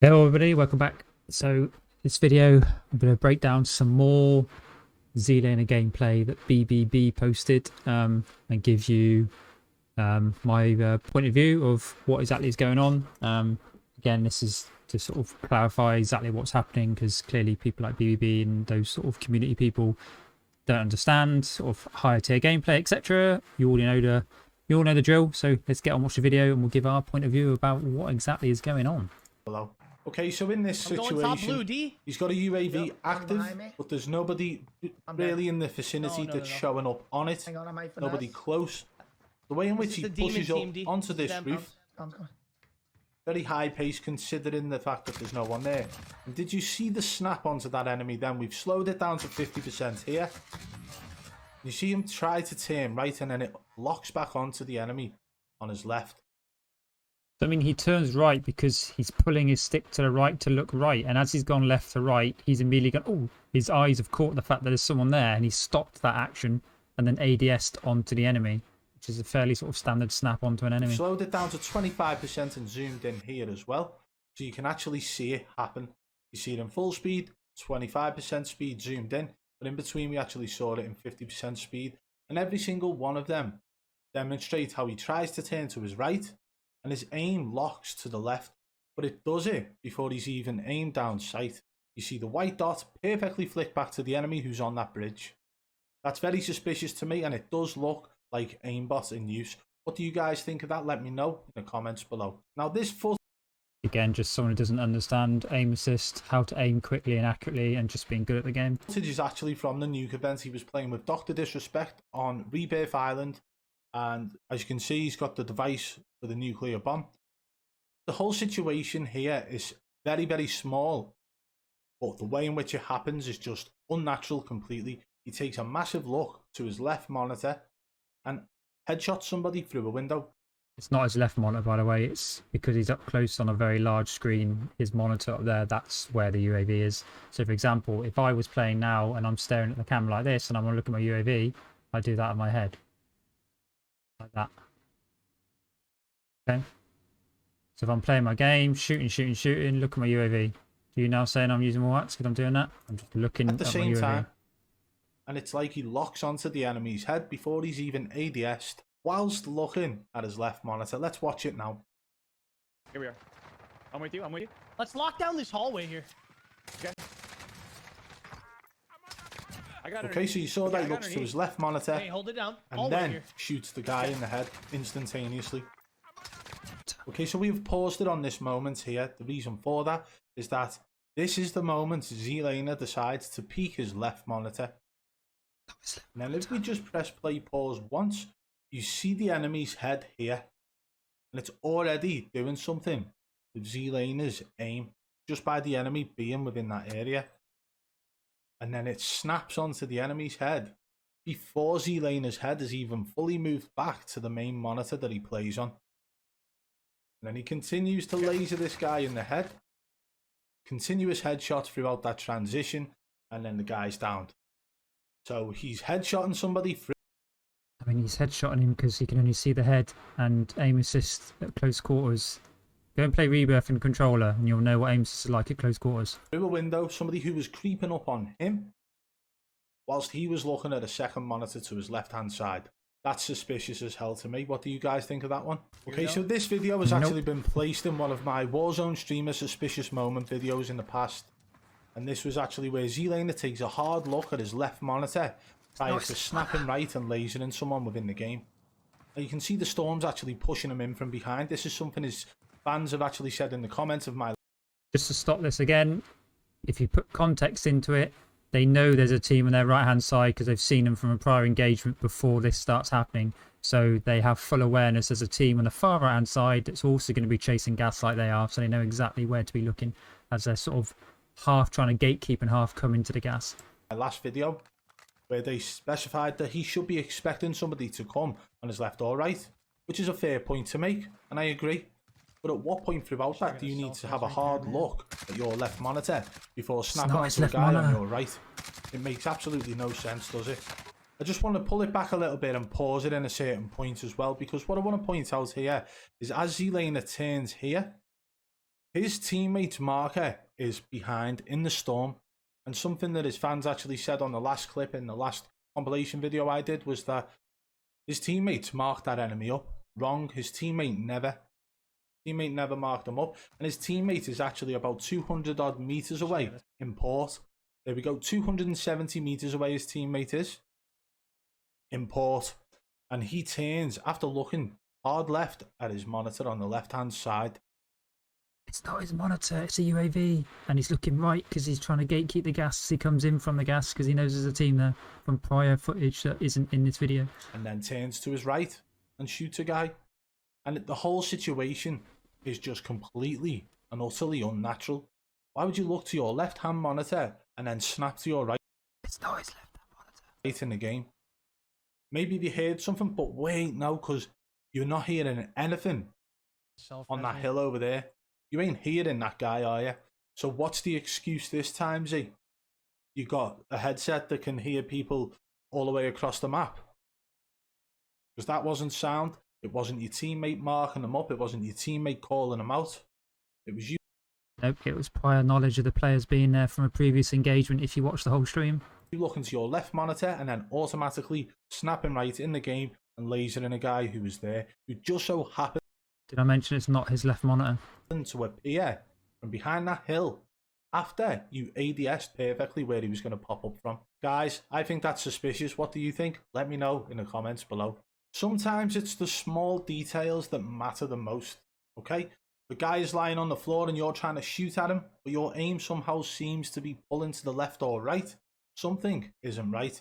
Hello everybody, welcome back. So this video I'm going to break down some more Zlaner gameplay that BBB posted and give you my point of view of what exactly is going on. Again, this is to sort of clarify exactly what's happening, because clearly people like BBB and those sort of community people don't understand sort of higher tier gameplay, etc. You all know the drill. So let's get on, watch the video, and we'll give our point of view about what exactly is going on. Hello. Okay, so in this situation, he's got a UAV active, but there's nobody really in the vicinity that's showing up on it. Nobody close. The way in which he pushes up onto this roof, very high pace considering the fact that there's no one there. And did you see the snap onto that enemy then? We've slowed it down to 50% here. You see him try to turn right, and then it locks back onto the enemy on his left. I mean, he turns right because he's pulling his stick to the right to look right. And as he's gone left to right, he's immediately gone, oh, his eyes have caught the fact that there's someone there. And he stopped that action and then ADS'd onto the enemy, which is a fairly sort of standard snap onto an enemy. Slowed it down to 25% and zoomed in here as well. So you can actually see it happen. You see it in full speed, 25% speed zoomed in. But in between, we actually saw it in 50% speed. And every single one of them demonstrate how he tries to turn to his right, and his aim locks to the left, but it does it before he's even aimed down sight. You see the white dot perfectly flick back to the enemy who's on that bridge. That's very suspicious to me, and it does look like aimbot in use. What do you guys think of that? Let me know in the comments below. Now this footage, again, just someone who doesn't understand aim assist, how to aim quickly and accurately, and just being good at the game. Is actually from the nuke event. He was playing with Dr. Disrespect on Rebirth Island, and as you can see, he's got the device for the nuclear bomb. The whole situation here is very, very small, but the way in which it happens is just unnatural completely. He takes a massive look to his left monitor and headshots somebody through a window. It's not his left monitor, by the way. It's because he's up close on a very large screen. His monitor up there, that's where the UAV is. So for example, if I was playing now and I'm staring at the camera like this and I'm going to look at my UAV, I do that in my head. Like that. Okay. So if I'm playing my game, shooting, look at my UAV. Do you now saying I'm using more hacks because I'm doing that? I'm just looking at the at same my UAV. time. And it's like he locks onto the enemy's head before he's even ADS'd, whilst looking at his left monitor. Let's watch it now. Here we are. I'm with you. Let's lock down this hallway here. Okay. Okay, so you saw that he looks to his left monitor. Hey, hold it down. And then shoots the guy in the head instantaneously. Okay, so we've paused it on this moment here. The reason for that is that this is the moment Zlaner decides to peek his left monitor. And then if we just press play pause once, you see the enemy's head here. And it's already doing something with Zlaner's aim, just by the enemy being within that area. And then it snaps onto the enemy's head before Zlaner's head is even fully moved back to the main monitor that he plays on. And then he continues to laser this guy in the head. Continuous headshots throughout that transition, and then the guy's downed. So he's headshotting somebody through. I mean, he's headshotting him because he can only see the head, and aim assist at close quarters. Go and play Rebirth in controller and you'll know what aim assist is like at close quarters. Through a window, somebody who was creeping up on him whilst he was looking at a second monitor to his left hand side. That's suspicious as hell to me. What do you guys think of that one? Okay, so this video has actually been placed in one of my Warzone streamer suspicious moment videos in the past. And this was actually where Zlaner takes a hard look at his left monitor prior to snapping right and lasering someone within the game. Now you can see the storms actually pushing him in from behind. This is something his fans have actually said in the comments of my... Just to stop this again, if you put context into it, they know there's a team on their right hand side because they've seen them from a prior engagement before this starts happening. So they have full awareness there's a team on the far right hand side that's also going to be chasing gas like they are. So they know exactly where to be looking as they're sort of half trying to gatekeep and half come into the gas. My last video where they specified that he should be expecting somebody to come on his left or right, which is a fair point to make, and I agree. But at what point throughout that do you need to have a hard look at your left monitor before snapping onto a guy on your right? It makes absolutely no sense, does it? I just want to pull it back a little bit and pause it in a certain point as well, because what I want to point out here is as Zlaner turns here, His teammate's marker is behind in the storm. And something that his fans actually said on the last clip in the last compilation video I did was that his teammates marked that enemy up. Wrong. His teammate never marked him up. And his teammate is actually about 200 odd meters away in port. There we go. 270 meters away his teammate is in port. And he turns after looking hard left at his monitor on the left hand side. It's not his monitor, it's a UAV. And he's looking right because he's trying to gatekeep the gas as he comes in from the gas because he knows there's a team there from prior footage that isn't in this video. And then turns to his right and shoots a guy. And the whole situation is just completely and utterly unnatural. Why would you look to your left hand monitor and then snap to your right? It's not his left hand monitor. Late in the game. Maybe they heard something, but wait, no, because you're not hearing anything on that hill over there. You ain't hearing that guy, are you? So what's the excuse this time, Z? You got a headset that can hear people all the way across the map. Because that wasn't sound. It wasn't your teammate marking them up. It wasn't your teammate calling them out. It was you. Nope, it was prior knowledge of the players being there from a previous engagement if you watch the whole stream. You look into your left monitor and then automatically snapping right in the game and lasering a guy who was there, who just so happened. Did I mention it's not his left monitor? To appear from behind that hill after you ADS'd perfectly where he was going to pop up from. Guys, I think that's suspicious. What do you think? Let me know in the comments below. Sometimes it's the small details that matter the most, okay? The guy is lying on the floor and you're trying to shoot at him, but your aim somehow seems to be pulling to the left or right. Something isn't right.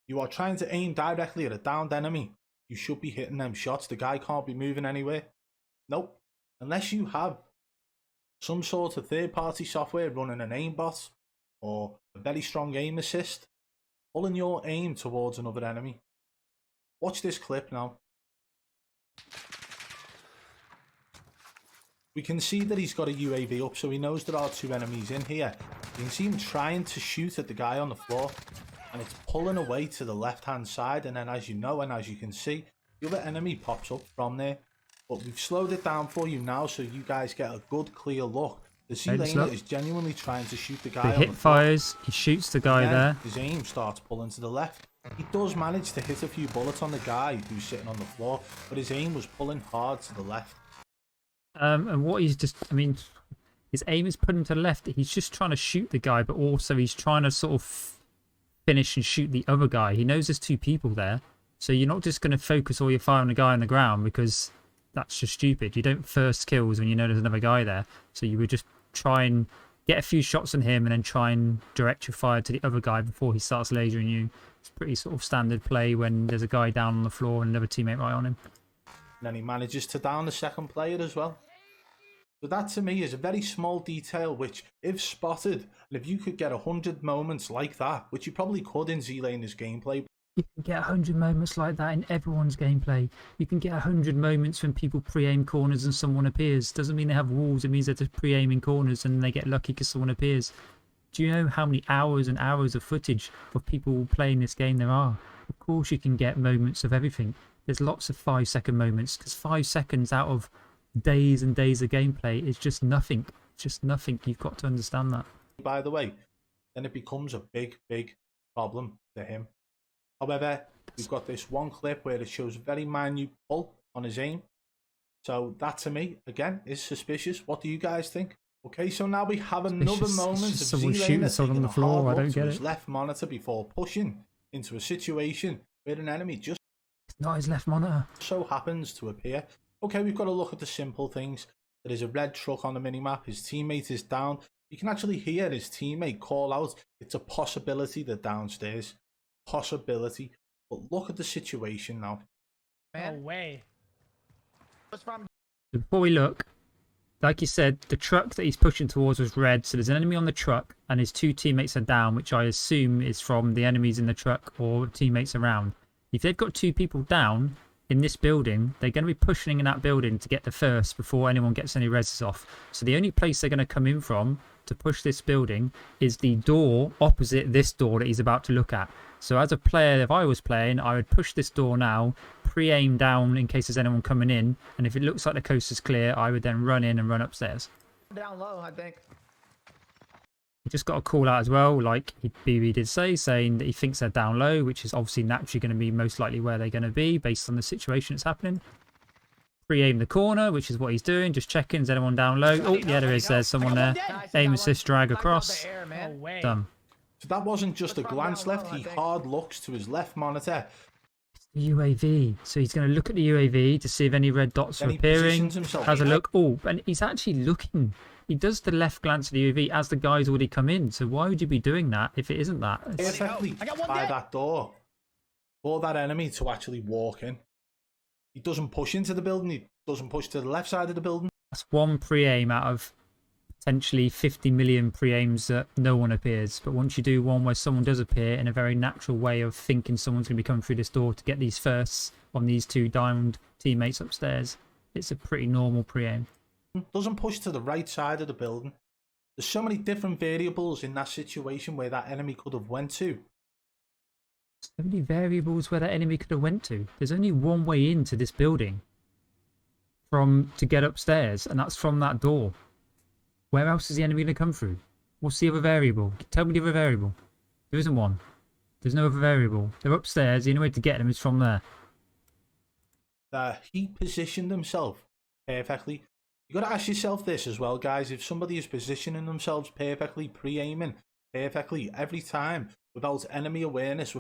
You are trying to aim directly at a downed enemy. You should be hitting them shots. The guy can't be moving anywhere. Nope. Unless you have some sort of third-party software running an aimbot or a very strong aim assist, pulling your aim towards another enemy. Watch this clip now. We can see that he's got a UAV up, so he knows there are two enemies in here. You can see him trying to shoot at the guy on the floor, and it's pulling away to the left-hand side, and then as you know and as you can see, the other enemy pops up from there. But we've slowed it down for you now so you guys get a good, clear look. The Zlaner is genuinely trying to shoot the guy on the floor. Fires, he shoots the guy there. His aim starts pulling to the left. He does manage to hit a few bullets on the guy who's sitting on the floor, but his aim was pulling hard to the left. And what he's just, I mean, his aim is pulling to the left. He's just trying to shoot the guy, but also he's trying to sort of finish and shoot the other guy. He knows there's two people there. So you're not just going to focus all your fire on the guy on the ground because that's just stupid. You don't first kills when you know there's another guy there. So you would just try and get a few shots on him and then try and direct your fire to the other guy before he starts lasering you. It's pretty sort of standard play when there's a guy down on the floor and another teammate right on him. And then he manages to down the second player as well. So that to me is a very small detail which, if spotted, and if you could get 100 moments like that, which you probably could in Zlaner's gameplay. You can get 100 moments like that in everyone's gameplay. You can get 100 moments when people pre-aim corners and someone appears. Doesn't mean they have walls, it means they're just pre-aiming corners and they get lucky because someone appears. Do you know how many hours and hours of footage of people playing this game there are? Of course you can get moments of everything. There's lots of 5-second moments because 5 seconds out of days and days of gameplay is just nothing. Just nothing. You've got to understand that. By the way, then it becomes a big, big problem to him. However, we've got this one clip where it shows very minute pull on his aim. So that to me, again, is suspicious. What do you guys think? Okay, so now we have another moment of someone shooting someone on the floor. I don't get it. His left monitor before pushing into a situation where an enemy just not his left monitor so happens to appear. Okay, we've got to look at the simple things. There is a red truck on the minimap. His teammate is down. You can actually hear his teammate call out. It's a possibility that downstairs. Possibility. But look at the situation now. No way. Before we look, like you said, the truck that he's pushing towards was red. So there's an enemy on the truck and his two teammates are down, which I assume is from the enemies in the truck or teammates around. If they've got two people down in this building, they're going to be pushing in that building to get the first before anyone gets any reses off. So the only place they're going to come in from to push this building is the door opposite this door that he's about to look at. So as a player, if I was playing, I would push this door now, pre-aim down in case there's anyone coming in, and if it looks like the coast is clear, I would then run in and run upstairs. Down low, I think. He just got a call out as well, like BB did say, saying that he thinks they're down low, which is obviously naturally going to be most likely where they're going to be based on the situation that's happening. Pre-aim the corner, which is what he's doing, just checking, is anyone down low? Oh, yeah, there is. There's someone there. Aim assist, drag across. No way. Done. So that wasn't just a glance left. He hard looks to his left monitor. UAV. So he's going to look at the UAV to see if any red dots are Then he appearing. positions himself. Has a look. Oh, and he's actually looking. He does the left glance at the UAV as the guy's already come in. So why would you be doing that if it isn't that? It's- Perfectly by that door for that enemy to actually walk in. He doesn't push into the building. He doesn't push to the left side of the building. That's one pre-aim out of potentially 50 million pre-aims that no one appears. But once you do one where someone does appear in a very natural way of thinking someone's going to be coming through this door to get these firsts on these two diamond teammates upstairs, it's a pretty normal pre-aim. Doesn't push to the right side of the building. There's so many different variables in that situation where that enemy could have went to. So many variables where that enemy could have went to. There's only one way into this building to get upstairs, and that's from that door. Where else is the enemy going to come through? What's the other variable? Tell me the other variable. There isn't one. There's no other variable. They're upstairs. The only way to get them is from there. He positioned himself perfectly. You got to ask yourself this as well, guys. If somebody is positioning themselves perfectly, pre-aiming perfectly every time without enemy awareness.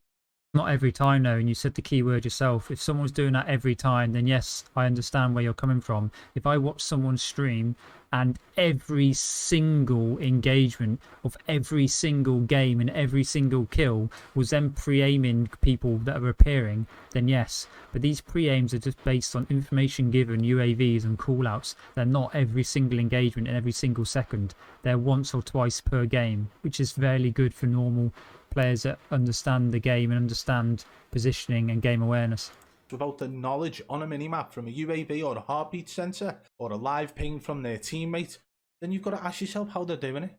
Not every time, though, and you said the key word yourself. If someone's doing that every time, then yes, I understand where you're coming from. If I watch someone stream and every single engagement of every single game and every single kill was them pre-aiming people that are appearing, then yes. But these pre-aims are just based on information given, UAVs and callouts. They're not every single engagement in every single second. They're once or twice per game, which is fairly good for normal players that understand the game and understand positioning and game awareness. Without the knowledge on a minimap from a UAV or a heartbeat sensor or a live ping from their teammate, then you've got to ask yourself how they're doing it.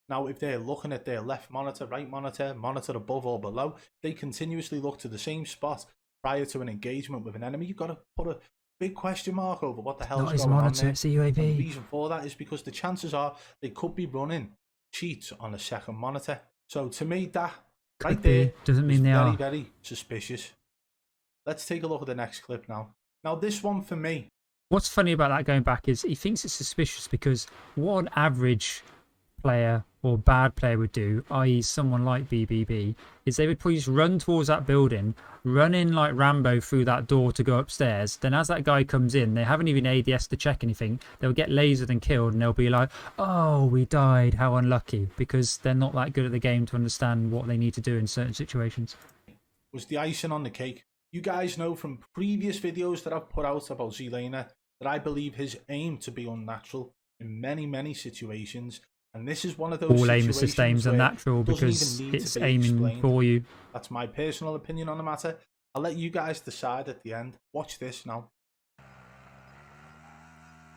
Now, if they're looking at their left monitor, right monitor, monitor above or below, they continuously look to the same spot prior to an engagement with an enemy. You've got to put a big question mark over what the hell is going on there. It's a UAV. And the reason for that is because the chances are they could be running cheats on a second monitor. So to me, that right there doesn't mean they are very suspicious. Let's take a look at the next clip now. Now, this one for me. What's funny about that going back is he thinks it's suspicious because what an average player or bad player would do, i.e. someone like BBB, is they would probably just run towards that building, run in like Rambo through that door to go upstairs. Then as that guy comes in, they haven't even ADS to check anything. They'll get lasered and killed and they'll be like, oh, we died, how unlucky, because they're not that good at the game to understand what they need to do in certain situations. Was the icing on the cake. You guys know from previous videos that I've put out about Zlaner that I believe his aim to be unnatural in many, many situations. And this is one of those all aim assist aims are natural because it's aiming explained. for you. That's my personal opinion on the matter. I'll let you guys decide at the end. Watch this now.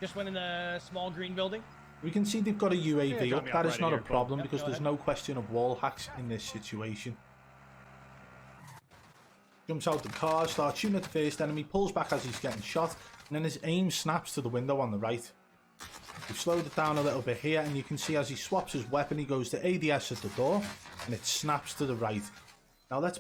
Just went in a small green building. We can see they've got a UAV Yeah, up. That is not a here, problem Yep, because go there's ahead. no question of wall hacks in this situation. Jumps out the car, starts shooting at the first enemy, pulls back as he's getting shot, and then his aim snaps to the window on the right. We've slowed it down a little bit here, and you can see as he swaps his weapon, he goes to ADS at the door, and it snaps to the right. Now let's...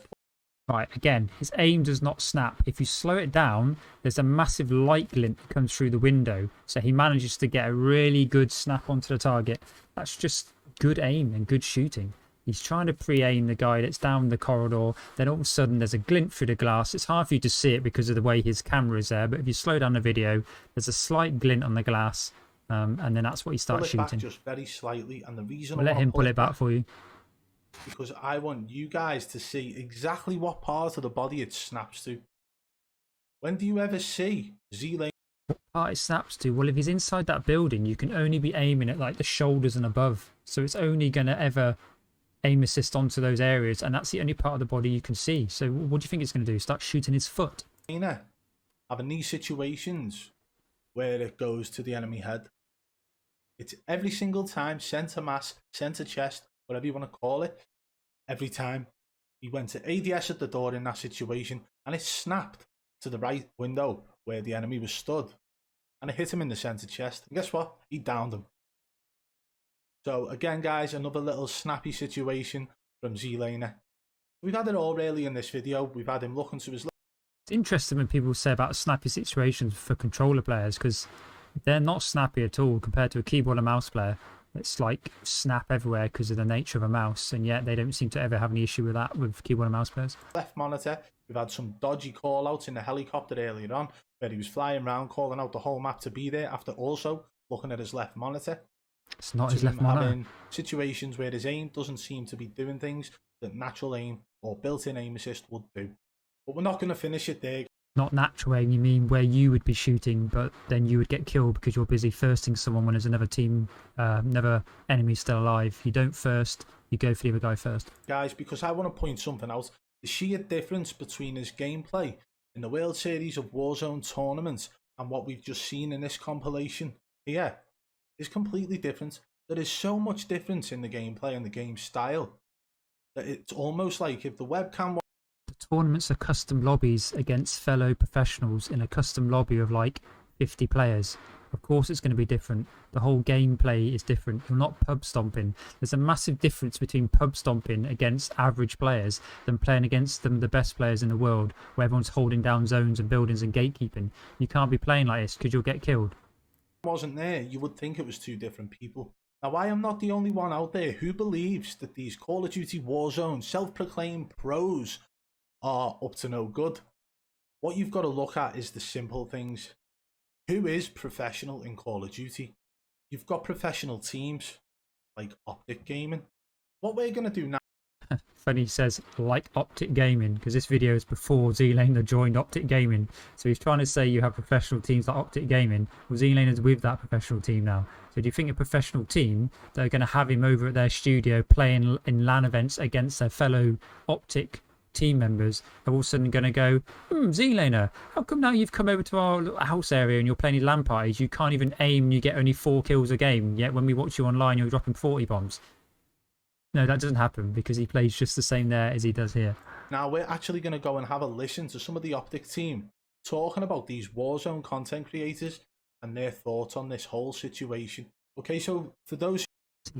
Right, again, his aim does not snap. If you slow it down, there's a massive light glint that comes through the window. So he manages to get a really good snap onto the target. That's just good aim and good shooting. He's trying to pre-aim the guy that's down the corridor. Then all of a sudden there's a glint through the glass. It's hard for you to see it because of the way his camera is there. But if you slow down the video, there's a slight glint on the glass. And then that's what he starts pull it shooting. back just very slightly. And the reason We'll let him pull it back for you. Because I want you guys to see exactly what part of the body it snaps to. When do you ever see Zlaner? What part it snaps to? Well, if he's inside that building, you can only be aiming at like the shoulders and above. So it's only going to ever aim assist onto those areas. And that's the only part of the body you can see. So what do you think it's going to do? Start shooting his foot? Having these situations where it goes to the enemy head. It's every single time, centre mass, centre chest, whatever you want to call it. Every time he went to ADS at the door in that situation and it snapped to the right window where the enemy was stood. And it hit him in the centre chest. And guess what? He downed him. So again, guys, another little snappy situation from Zlaner. We've had it all really in this video. We've had him looking to his... It's interesting when people say about snappy situations for controller players, because they're not snappy at all compared to a keyboard and mouse player. It's like snap everywhere because of the nature of a mouse, and yet they don't seem to ever have any issue with that with keyboard and mouse players. Left monitor. We've had some dodgy call-outs in the helicopter earlier on, where he was flying around calling out the whole map to be there after also looking at his left monitor. It's not his left monitor. Having situations where his aim doesn't seem to be doing things that natural aim or built-in aim assist would do. But we're not going to finish it there. Not natural aim, you mean where you would be shooting, but then you would get killed because you're busy firsting someone when there's another team, another enemy still alive. You don't first, you go for the other guy first. Guys, because I want to point something out. The sheer difference between his gameplay in the World Series of Warzone tournament and what we've just seen in this compilation here is completely different. There is so much difference in the gameplay and the game style that it's almost like if the webcam... The tournaments are custom lobbies against fellow professionals in a custom lobby of like 50 players. Of course it's going to be different. The whole gameplay is different. You're not pub stomping. There's a massive difference between pub stomping against average players than playing against the best players in the world, where everyone's holding down zones and buildings and gatekeeping. You can't be playing like this because you'll get killed. Wasn't there, you would think it was two different people. Now, I am not the only one out there who believes that these Call of Duty Warzone self-proclaimed pros are up to no good. What you've got to look at is the simple things. Who is professional in Call of Duty? You've got professional teams like Optic Gaming. What we're going to do now... Funny he says like Optic Gaming, because this video is before Zlaner joined Optic Gaming. So he's trying to say you have professional teams like Optic Gaming. Well, Zlaner's with that professional team now. So do you think a professional team that are going to have him over at their studio playing in LAN events against their fellow Optic team members are all of a sudden going to go, Zlaner, how come now you've come over to our house area and you're playing LAN parties, you can't even aim and you get only 4 kills a game, yet when we watch you online you're dropping 40 bombs? No, that doesn't happen because he plays just the same there as he does here. Now we're actually going to go and have a listen to some of the Optic team talking about these Warzone content creators and their thoughts on this whole situation. Okay, so for those...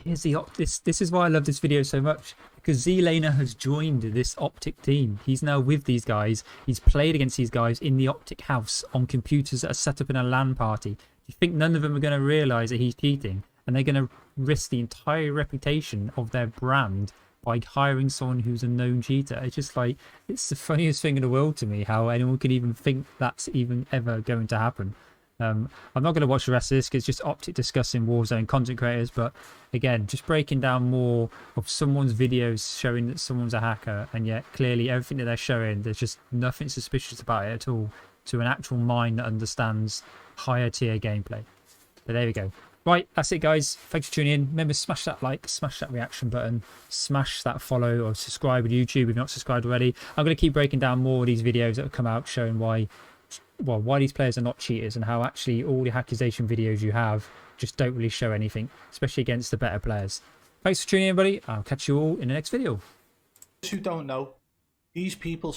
Here's the this is why I love this video so much, because Zlaner has joined this Optic team. He's now with these guys. He's played against these guys in the Optic house on computers that are set up in a LAN party. Do you think none of them are going to realise that he's cheating? And they're going to risk the entire reputation of their brand by hiring someone who's a known cheater. It's just like, it's the funniest thing in the world to me how anyone can even think that's even ever going to happen. I'm not going to watch the rest of this because it's just Optic discussing Warzone content creators, but again, just breaking down more of someone's videos showing that someone's a hacker, and yet clearly everything that they're showing, there's just nothing suspicious about it at all to an actual mind that understands higher tier gameplay. But there we go. Right, that's it guys. Thanks for tuning in. Remember, smash that like, smash that reaction button, smash that follow or subscribe with YouTube if you're not subscribed already. I'm going to keep breaking down more of these videos that have come out showing why these players are not cheaters and how actually all the accusation videos you have just don't really show anything, especially against the better players. Thanks for tuning in, everybody. I'll catch you all in the next video. Who don't know, these people